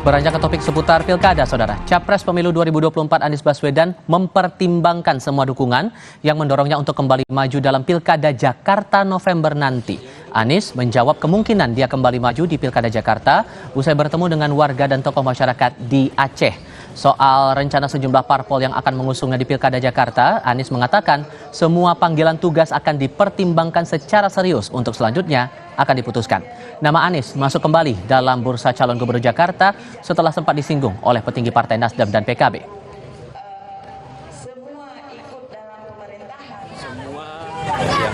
Beranjak ke topik seputar pilkada, saudara. Capres pemilu 2024 Anies Baswedan mempertimbangkan semua dukungan yang mendorongnya untuk kembali maju dalam pilkada Jakarta November nanti. Anies menjawab kemungkinan dia kembali maju di pilkada Jakarta usai bertemu dengan warga dan tokoh masyarakat di Aceh. Soal rencana sejumlah parpol yang akan mengusungnya di pilkada Jakarta, Anies mengatakan semua panggilan tugas akan dipertimbangkan secara serius untuk selanjutnya akan diputuskan. Nama Anies masuk kembali dalam bursa calon gubernur Jakarta setelah sempat disinggung oleh petinggi Partai Nasdem dan PKB. Semua yang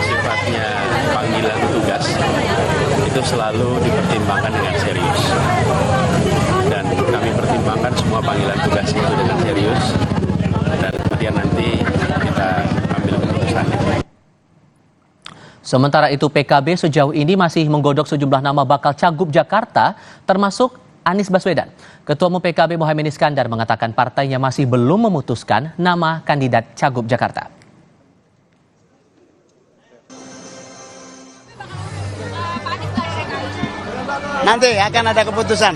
sifatnya panggilan tugas itu selalu dipertimbangkan dengan serius. Dan kami pertimbangkan semua panggilan tugas itu dengan serius. Dan kemudian nanti kita ambil keputusan. Sementara itu PKB sejauh ini masih menggodok sejumlah nama bakal cagup Jakarta termasuk Anies Baswedan. Ketua Umum PKB Mohaimin Iskandar mengatakan partainya masih belum memutuskan nama kandidat cagup Jakarta. Nanti akan ada keputusan.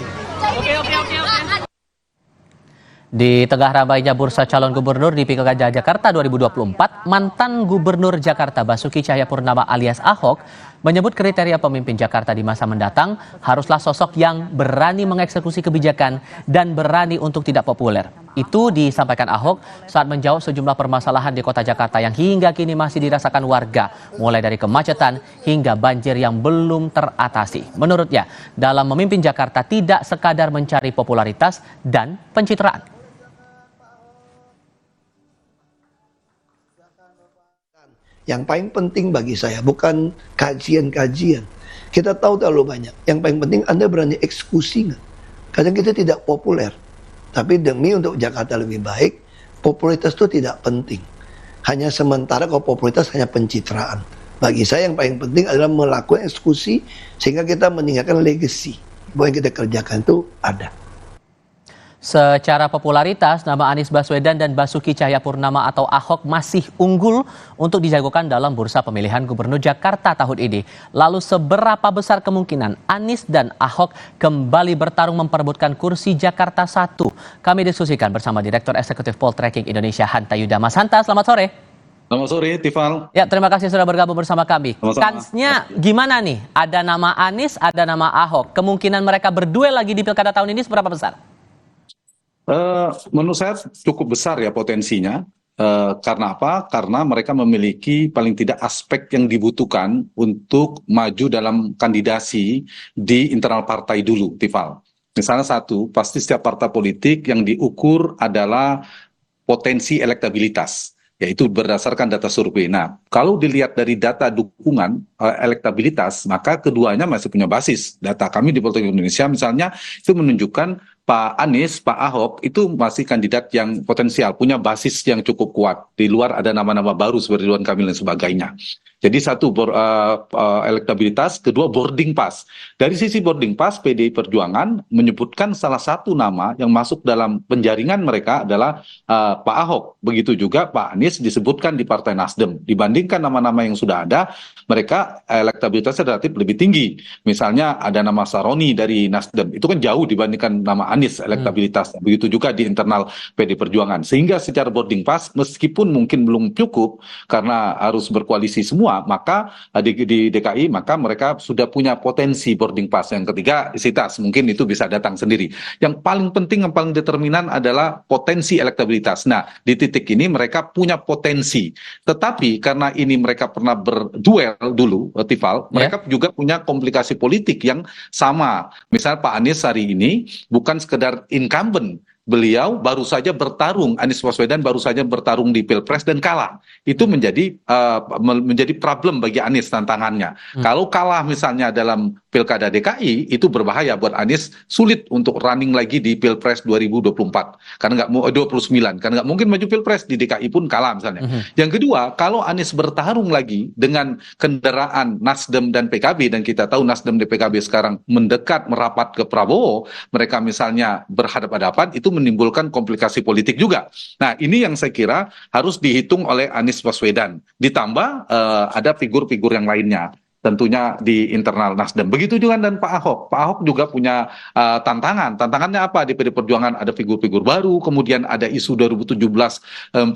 Di tengah ramainya bursa calon gubernur di Pilkada Jakarta 2024, mantan Gubernur Jakarta Basuki Cahayapurnama alias Ahok menyebut kriteria pemimpin Jakarta di masa mendatang haruslah sosok yang berani mengeksekusi kebijakan dan berani untuk tidak populer. Itu disampaikan Ahok saat menjawab sejumlah permasalahan di kota Jakarta yang hingga kini masih dirasakan warga, mulai dari kemacetan hingga banjir yang belum teratasi. Menurutnya, dalam memimpin Jakarta tidak sekadar mencari popularitas dan pencitraan. Yang paling penting bagi saya bukan kajian-kajian. Kita tahu terlalu banyak. Yang paling penting Anda berani eksekusi nggak? Kadang kita tidak populer. Tapi demi untuk Jakarta lebih baik, popularitas itu tidak penting. Hanya sementara kalau popularitas hanya pencitraan. Bagi saya yang paling penting adalah melakukan eksekusi sehingga kita meninggalkan legacy. Bahwa yang kita kerjakan itu ada. Secara popularitas, nama Anies Baswedan dan Basuki Cahayapurnama atau Ahok masih unggul untuk dijagokan dalam bursa pemilihan gubernur Jakarta tahun ini. Lalu seberapa besar kemungkinan Anies dan Ahok kembali bertarung memperebutkan kursi Jakarta 1? Kami diskusikan bersama Direktur Eksekutif Poltreking Indonesia Hanta Yuda. Mas Hanta, selamat sore. Selamat sore, Tifal. Ya, terima kasih sudah bergabung bersama kami. Sama-sama. Kansnya gimana nih? Ada nama Anies, ada nama Ahok. Kemungkinan mereka berduel lagi di pilkada tahun ini seberapa besar? Menurut saya cukup besar ya potensinya. Karena apa? Karena mereka memiliki paling tidak aspek yang dibutuhkan untuk maju dalam kandidasi di internal partai dulu, Tifal. Misalnya satu, pasti setiap partai politik yang diukur adalah potensi elektabilitas, yaitu berdasarkan data survei. Nah, kalau dilihat dari data dukungan elektabilitas, maka keduanya masih punya basis. Data kami di Poltreking Indonesia misalnya itu menunjukkan Pak Anies, Pak Ahok itu masih kandidat yang potensial, punya basis yang cukup kuat. Di luar ada nama-nama baru seperti Ridwan Kamil dan sebagainya. Jadi satu, elektabilitas, kedua boarding pass. Dari sisi boarding pass, PDI Perjuangan menyebutkan salah satu nama yang masuk dalam penjaringan mereka adalah Pak Ahok. Begitu juga Pak Anies disebutkan di Partai Nasdem. Dibandingkan nama-nama yang sudah ada, mereka elektabilitasnya relatif lebih tinggi. Misalnya ada nama Saroni dari Nasdem, itu kan jauh dibandingkan nama Anies elektabilitasnya. Begitu juga di internal PDI Perjuangan. Sehingga secara boarding pass, meskipun mungkin belum cukup karena harus berkoalisi semua, maka di DKI maka mereka sudah punya potensi boarding pass. Yang ketiga isitas, mungkin itu bisa datang sendiri. Yang paling penting, yang paling determinan adalah potensi elektabilitas. Nah, di titik ini mereka punya potensi, tetapi karena ini mereka pernah berduel dulu, Tifal, mereka juga punya komplikasi politik yang sama. Misal Pak Anies hari ini bukan sekedar incumbent, beliau baru saja bertarung, Anies Baswedan baru saja bertarung di Pilpres dan kalah. Itu menjadi problem bagi Anies tantangannya. Kalau kalah misalnya dalam Pilkada DKI, itu berbahaya buat Anies, sulit untuk running lagi di Pilpres 2024. Karena nggak mau 29, karena nggak mungkin maju Pilpres di DKI pun kalah misalnya. Yang kedua, kalau Anies bertarung lagi dengan kendaraan Nasdem dan PKB, dan kita tahu Nasdem dan PKB sekarang mendekat merapat ke Prabowo, mereka misalnya berhadapan-hadapan, itu menimbulkan komplikasi politik juga. Nah, ini yang saya kira harus dihitung oleh Anies Baswedan. Ditambah ada figur-figur yang lainnya. tentunya di internal Nasdem. Begitu juga dan Pak Ahok. Pak Ahok juga punya tantangan. Tantangannya apa? Di PD Perjuangan ada figur-figur baru, kemudian ada isu 2017,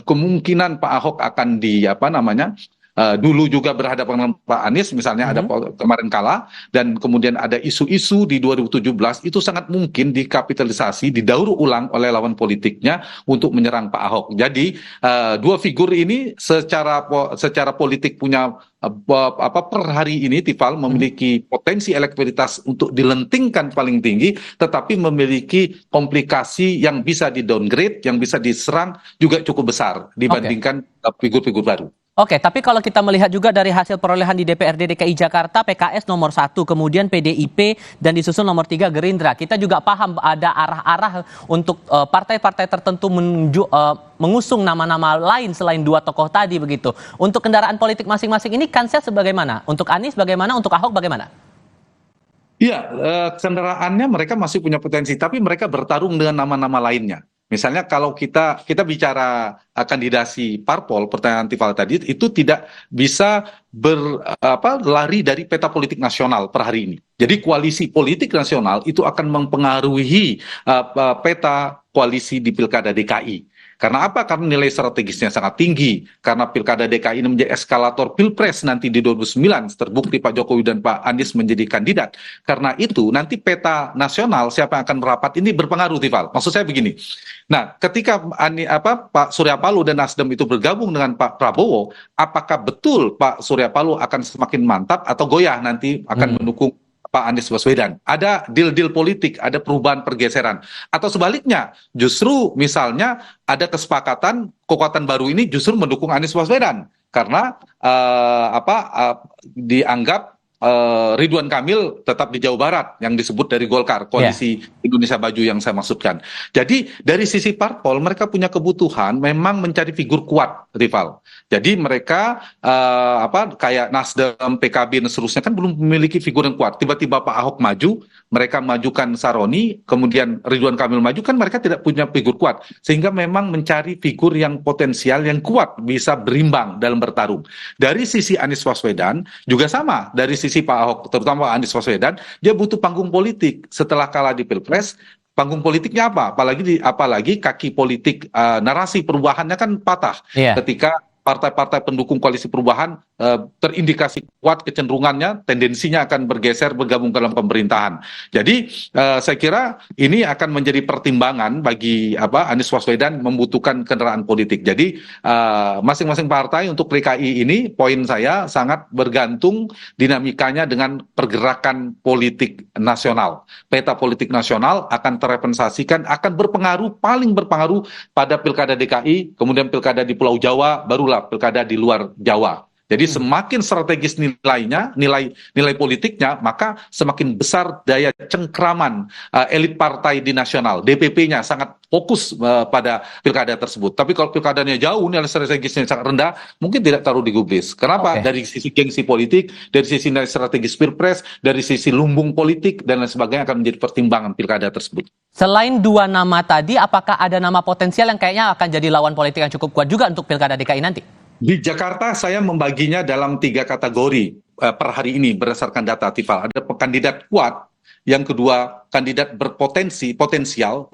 kemungkinan Pak Ahok akan dulu juga berhadapan dengan Pak Anies, misalnya ada kemarin kalah, dan kemudian ada isu-isu di 2017, itu sangat mungkin dikapitalisasi, didaur ulang oleh lawan politiknya untuk menyerang Pak Ahok. Jadi dua figur ini secara politik punya per hari ini Tifal memiliki potensi elektabilitas untuk dilentingkan paling tinggi, tetapi memiliki komplikasi yang bisa di downgrade, yang bisa diserang juga cukup besar dibandingkan figur-figur baru. Oke, tapi kalau kita melihat juga dari hasil perolehan di DPRD DKI Jakarta, PKS nomor 1, kemudian PDIP, dan disusul nomor 3 Gerindra. Kita juga paham ada arah-arah untuk partai-partai tertentu mengusung nama-nama lain selain dua tokoh tadi begitu. Untuk kendaraan politik masing-masing ini kansnya sebagaimana? Untuk Anies bagaimana? Untuk Ahok bagaimana? Iya, kendaraannya mereka masih punya potensi, tapi mereka bertarung dengan nama-nama lainnya. Misalnya kalau kita bicara kandidasi parpol, pertanyaan Tifal tadi itu tidak bisa lari dari peta politik nasional per hari ini. Jadi koalisi politik nasional itu akan mempengaruhi peta koalisi di Pilkada DKI. Karena apa? Karena nilai strategisnya sangat tinggi. Karena Pilkada DKI ini menjadi eskalator Pilpres nanti di 2009. Terbukti Pak Jokowi dan Pak Anies menjadi kandidat. Karena itu nanti peta nasional siapa yang akan merapat ini berpengaruh, Tifal. Maksud saya begini. Nah, ketika Pak Surya Paloh dan Nasdem itu bergabung dengan Pak Prabowo, apakah betul Pak Surya Paloh akan semakin mantap atau goyah nanti akan mendukung Pak Anies Baswedan? Ada deal-deal politik, ada perubahan pergeseran. Atau sebaliknya, justru misalnya ada kesepakatan kekuatan baru ini justru mendukung Anies Baswedan. Karena dianggap Ridwan Kamil tetap di Jawa Barat yang disebut dari Golkar, koalisi Indonesia Maju yang saya maksudkan. Jadi dari sisi parpol mereka punya kebutuhan memang mencari figur kuat, rival. Jadi mereka kayak Nasdem, PKB dan seterusnya kan belum memiliki figur yang kuat. Tiba-tiba Pak Ahok maju, mereka majukan Saroni, kemudian Ridwan Kamil maju, kan mereka tidak punya figur kuat. Sehingga memang mencari figur yang potensial, yang kuat, bisa berimbang dalam bertarung. Dari sisi Anies Baswedan juga sama, dari sisi Pak Ahok, terutama Anies Baswedan, dia butuh panggung politik. Setelah kalah di Pilpres, panggung politiknya apa? Apalagi kaki politik narasi perubahannya kan patah. Ketika partai-partai pendukung koalisi perubahan terindikasi kuat kecenderungannya, tendensinya akan bergeser bergabung dalam pemerintahan. Jadi saya kira ini akan menjadi pertimbangan bagi Anies Baswedan membutuhkan kendaraan politik. Jadi masing-masing partai untuk DKI ini, poin saya sangat bergantung dinamikanya dengan pergerakan politik nasional. Peta politik nasional akan terrepresentasikan, akan paling berpengaruh pada Pilkada DKI, kemudian Pilkada di Pulau Jawa, barulah Pilkada di luar Jawa. Jadi semakin strategis nilainya, nilai politiknya, maka semakin besar daya cengkraman elit partai di nasional. DPP-nya sangat fokus pada pilkada tersebut. Tapi kalau pilkadanya jauh, nilai strategisnya sangat rendah, mungkin tidak taruh digubris. Kenapa? Dari sisi gengsi politik, dari sisi nilai strategis Pilpres, dari sisi lumbung politik, dan lain sebagainya akan menjadi pertimbangan pilkada tersebut. Selain dua nama tadi, apakah ada nama potensial yang kayaknya akan jadi lawan politik yang cukup kuat juga untuk Pilkada DKI nanti? Di Jakarta saya membaginya dalam 3 kategori per hari ini berdasarkan data Tifal. Ada kandidat kuat, yang kedua kandidat potensial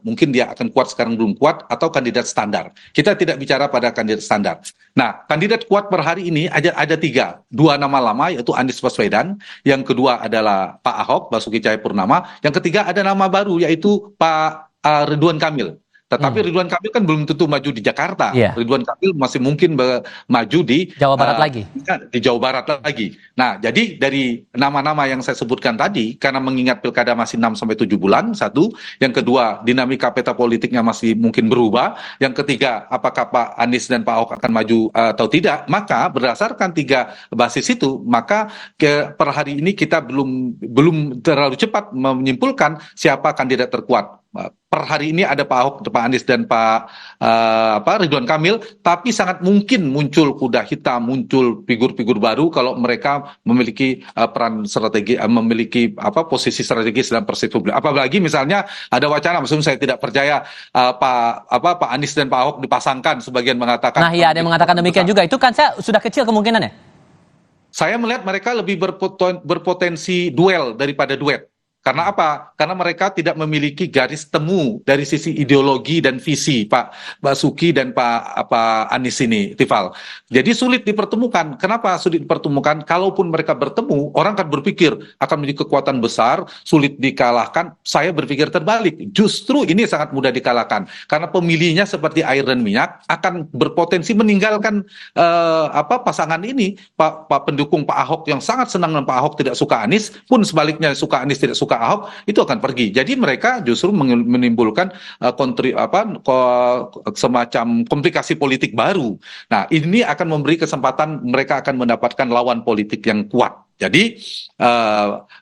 mungkin dia akan kuat sekarang belum kuat, atau kandidat standar. Kita tidak bicara pada kandidat standar. Nah, kandidat kuat per hari ini ada 3. 2 nama lama yaitu Anies Baswedan, yang kedua adalah Pak Ahok, Basuki Cahayapurnama, yang ketiga ada nama baru yaitu Pak Ridwan Kamil. Tetapi Ridwan Kamil kan belum tentu maju di Jakarta. Ridwan Kamil masih mungkin maju di Jawa Barat lagi. Di Jawa Barat lagi. Nah, jadi dari nama-nama yang saya sebutkan tadi, karena mengingat pilkada masih 6-7 bulan, satu. Yang kedua, dinamika peta politiknya masih mungkin berubah. Yang ketiga, apakah Pak Anies dan Pak Ahok akan maju atau tidak. Maka berdasarkan 3 basis itu, maka per hari ini kita belum terlalu cepat menyimpulkan siapa kandidat terkuat. Per hari ini ada Pak Ahok, Pak Anies, dan Pak Ridwan Kamil, tapi sangat mungkin muncul kuda hitam, muncul figur-figur baru kalau mereka memiliki peran strategi, memiliki posisi strategis dalam persepsi publik. Apalagi misalnya ada wacana, maksudnya saya tidak percaya Pak Anies dan Pak Ahok dipasangkan, sebagian mengatakan. Nah, ya ada yang mengatakan demikian juga. Itu kan sudah kecil kemungkinannya. Saya melihat mereka lebih berpotensi duel daripada duet. Karena apa? Karena mereka tidak memiliki garis temu dari sisi ideologi dan visi Pak Basuki dan Pak Anies ini, Tifal. Jadi sulit dipertemukan. Kenapa sulit dipertemukan? Kalaupun mereka bertemu, orang akan berpikir akan menjadi kekuatan besar, sulit dikalahkan. Saya berpikir terbalik. Justru ini sangat mudah dikalahkan. Karena pemilihnya seperti air dan minyak akan berpotensi meninggalkan pasangan ini. Pak pendukung Pak Ahok yang sangat senang dengan Pak Ahok tidak suka Anies, pun sebaliknya suka Anies tidak suka Ahok, itu akan pergi. Jadi mereka justru menimbulkan semacam komplikasi politik baru. Nah, ini akan memberi kesempatan mereka akan mendapatkan lawan politik yang kuat. Jadi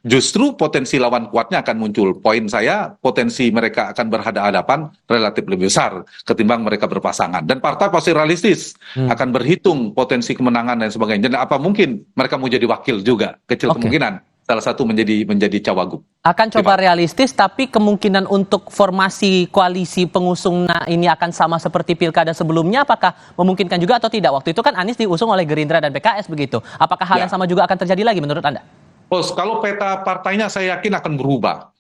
justru potensi lawan kuatnya akan muncul. Poin saya, potensi mereka akan berhadapan relatif lebih besar ketimbang mereka berpasangan. Dan partai pasti realistis akan berhitung potensi kemenangan dan sebagainya. Dan apa mungkin mereka mau jadi wakil juga? Kecil kemungkinan. Salah satu menjadi cawagup. Akan coba realistis, tapi kemungkinan untuk formasi koalisi pengusung ini akan sama seperti pilkada sebelumnya, apakah memungkinkan juga atau tidak? Waktu itu kan Anies diusung oleh Gerindra dan PKS begitu. Apakah hal yang sama juga akan terjadi lagi menurut Anda? Kalau peta partainya saya yakin akan berubah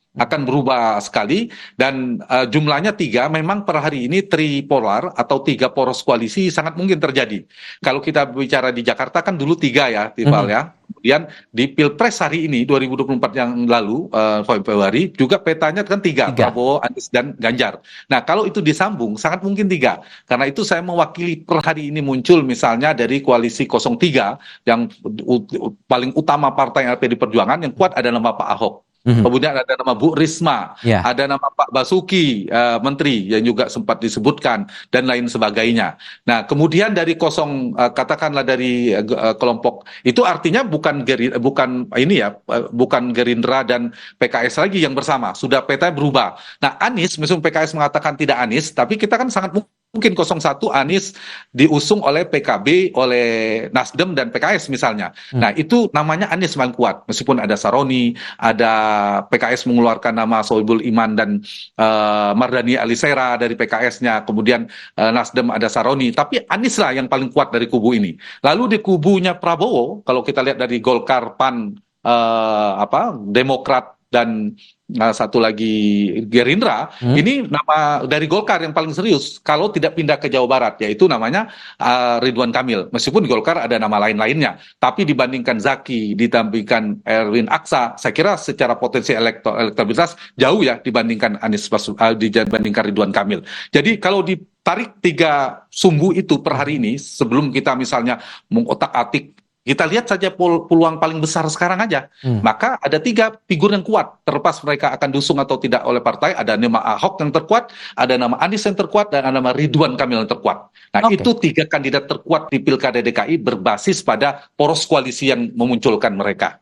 sekali, dan jumlahnya 3. Memang per hari ini tripolar atau 3 poros koalisi sangat mungkin terjadi. Kalau kita bicara di Jakarta kan dulu 3 ya, Tifal ya. Kemudian di Pilpres hari ini 2024 yang lalu Februari juga petanya kan 3, Prabowo, Anies dan Ganjar. Nah, kalau itu disambung sangat mungkin 3. Karena itu saya mewakili per hari ini muncul misalnya dari koalisi 03 yang paling utama partai LPD Perjuangan yang kuat ada nama Pak Ahok. Kemudian ada nama Bu Risma, ada nama Pak Basuki, Menteri yang juga sempat disebutkan dan lain sebagainya. Nah, kemudian dari katakanlah dari kelompok itu artinya bukan Gerindra dan PKS lagi yang bersama, sudah peta berubah. Nah, Anies, meskipun PKS mengatakan tidak Anies, tapi kita kan sangat mungkin 01 Anies diusung oleh PKB, oleh Nasdem dan PKS misalnya. Nah, itu namanya Anies paling kuat. Meskipun ada Saroni, ada PKS mengeluarkan nama Sohibul Iman dan Mardhani Alisera dari PKS-nya. Kemudian Nasdem ada Saroni. Tapi Anies lah yang paling kuat dari kubu ini. Lalu di kubunya Prabowo, kalau kita lihat dari Golkar, PAN, Demokrat, dan satu lagi Gerindra, ini nama dari Golkar yang paling serius kalau tidak pindah ke Jawa Barat, yaitu namanya Ridwan Kamil. Meskipun di Golkar ada nama lain-lainnya, tapi dibandingkan Zaki, dibandingkan Erwin Aksa, saya kira secara potensi elektabilitas jauh ya dibandingkan dibandingkan Ridwan Kamil. Jadi kalau ditarik 3 sumbu itu per hari ini, sebelum kita misalnya mengotak-atik, kita lihat saja peluang paling besar sekarang aja. Maka ada 3 figur yang kuat. Terlepas mereka akan dusung atau tidak oleh partai, ada nama Ahok yang terkuat, ada nama Anies yang terkuat, dan ada nama Ridwan Kamil yang terkuat. Nah, itu 3 kandidat terkuat di Pilkada DKI berbasis pada poros koalisi yang memunculkan mereka.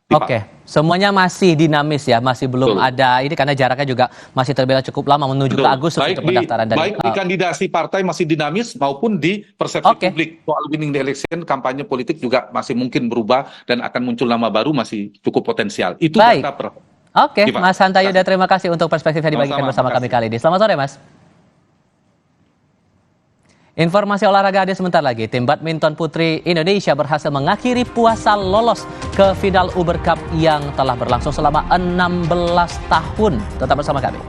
Semuanya masih dinamis ya, masih belum ada ini karena jaraknya juga masih terbilang cukup lama menuju ke Agustus untuk pendaftaran. Baik di kandidasi partai masih dinamis maupun di persepsi publik soal winning the election, kampanye politik juga masih mungkin berubah dan akan muncul nama baru masih cukup potensial. Itu data per. Mas Hanta Yuda, terima kasih untuk perspektifnya dibagikan bersama kami kali ini. Selamat sore, Mas. Informasi olahraga ada sebentar lagi. Tim badminton putri Indonesia berhasil mengakhiri puasa lolos ke final Uber Cup yang telah berlangsung selama 16 tahun. Tetap bersama kami.